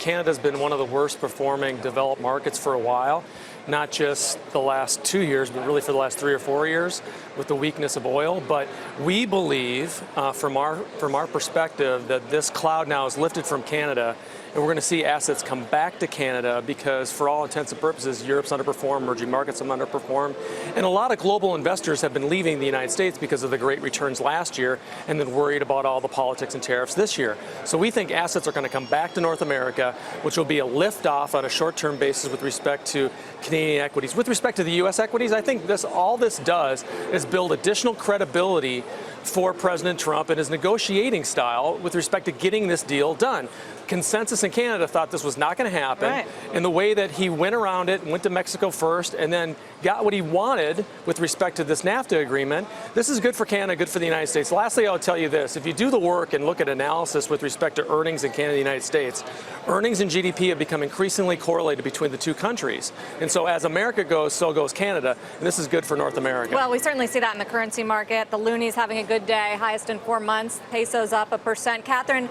Canada's been one of the worst performing developed markets for a while, not just the last 2 years, but really for the last 3 or 4 years with the weakness of oil. But we believe, from our perspective, that this cloud now is lifted from Canada, and we're going to see assets come back to Canada because, for all intents and purposes, Europe's underperformed, emerging markets have underperformed, and a lot of global investors have been leaving the United States because of the great returns last year and then worried about all the politics and tariffs this year. So we think assets are going to come back to North America, which will be a lift-off on a short-term basis with respect to Canadian equities. With respect to the U.S. equities, I think all this does is build additional credibility for President Trump and his negotiating style with respect to getting this deal done. Consensus in Canada thought this was not going to happen. Right. And the way that he went around it and went to Mexico first and then got what he wanted with respect to this NAFTA agreement, this is good for Canada, good for the United States. Lastly, I'll tell you this. If you do the work and look at analysis with respect to earnings in Canada and the United States, earnings and GDP have become increasingly correlated between the two countries. And so as America goes, so goes Canada. And this is good for North America. Well, we certainly see that in the currency market. The loonie's having a good day, highest in 4 months. Peso's up 1%. Catherine,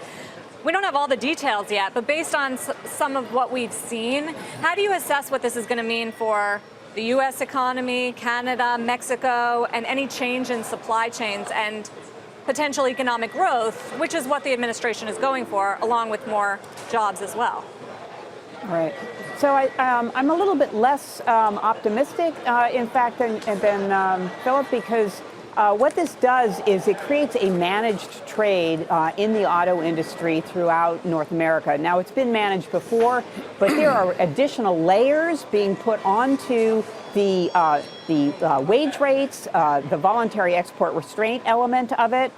we don't have all the details yet, but based on some of what we've seen, how do you assess what this is going to mean for the U.S. economy, Canada, Mexico, and any change in supply chains and potential economic growth, which is what the administration is going for, along with more jobs as well? Right. So I'm a little bit less optimistic, in fact, than Philip, because what this does is it creates a managed trade in the auto industry throughout North America. Now, it's been managed before, but there are additional layers being put onto the wage rates, the voluntary export restraint element of it.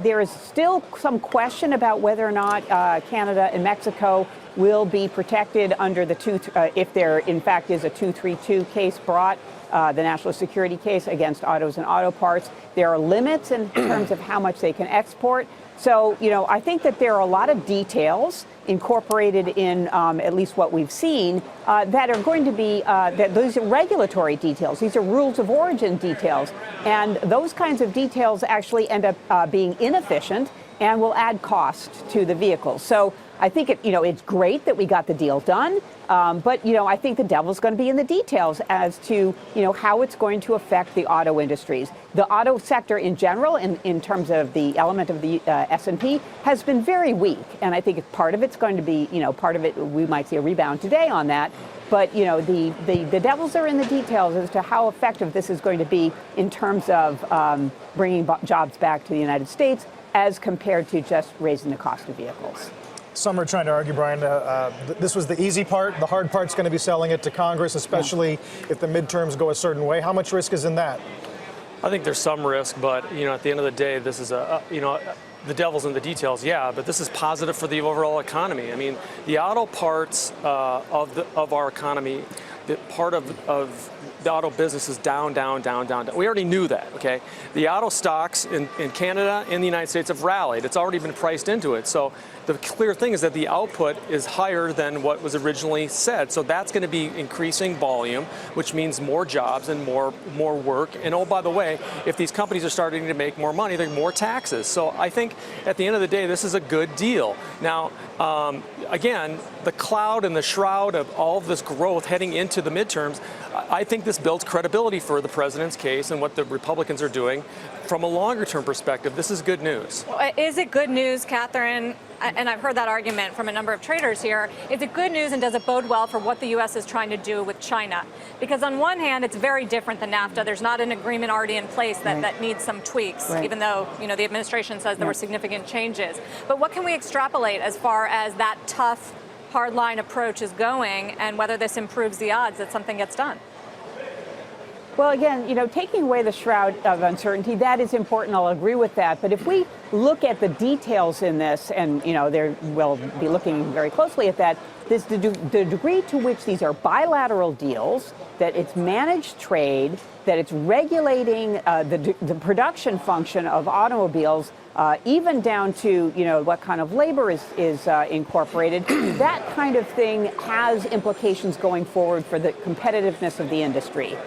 There is still some question about whether or not Canada and Mexico will be protected under the if there in fact is a 232 case brought, the national security case against autos and auto parts. There are limits in terms of how much they can export. So, I think that there are a lot of details incorporated in at least what we've seen that are going to be, those are regulatory details. These are rules of origin details. And those kinds of details actually end up being inefficient and will add cost to the vehicles. So I think it's great that we got the deal done, but I think the devil's going to be in the details as to how it's going to affect the auto industries. The auto sector in general, in terms of the element of the S&P, has been very weak, and I think part of it's going to be part of it we might see a rebound today on that. But the devils are in the details as to how effective this is going to be in terms of bringing jobs back to the United States as compared to just raising the cost of vehicles. Some are trying to argue, Brian, this was the easy part. The hard part's going to be selling it to Congress, especially if the midterms go a certain way. How much risk is in that? I think there's some risk, but at the end of the day, this is the devil's in the details, yeah, but this is positive for the overall economy. I mean, the auto parts of our economy, the part of the auto business is down. We already knew that, okay? The auto stocks in Canada and the United States have rallied. It's already been priced into it. So the clear thing is that the output is higher than what was originally said. So that's going to be increasing volume, which means more jobs and more work. And oh, by the way, if these companies are starting to make more money, there are more taxes. So I think at the end of the day, this is a good deal. Now, again, the cloud and the shroud of all of this growth heading into the midterms, I think this builds credibility for the president's case and what the Republicans are doing. From a longer-term perspective, this is good news. Is it good news, Catherine? And I've heard that argument from a number of traders here. Is it good news, and does it bode well for what the U.S. is trying to do with China? Because on one hand, it's very different than NAFTA. There's not an agreement already in place that needs some tweaks, even though the administration says there were significant changes. But what can we extrapolate as far as that tough, hardline approach is going, and whether this improves the odds that something gets done? Well, again, taking away the shroud of uncertainty, that is important. I'll agree with that. But if we look at the details in this, and, we'll be looking very closely at that, the degree to which these are bilateral deals, that it's managed trade, that it's regulating the production function of automobiles, even down to, what kind of labor is incorporated, that kind of thing has implications going forward for the competitiveness of the industry.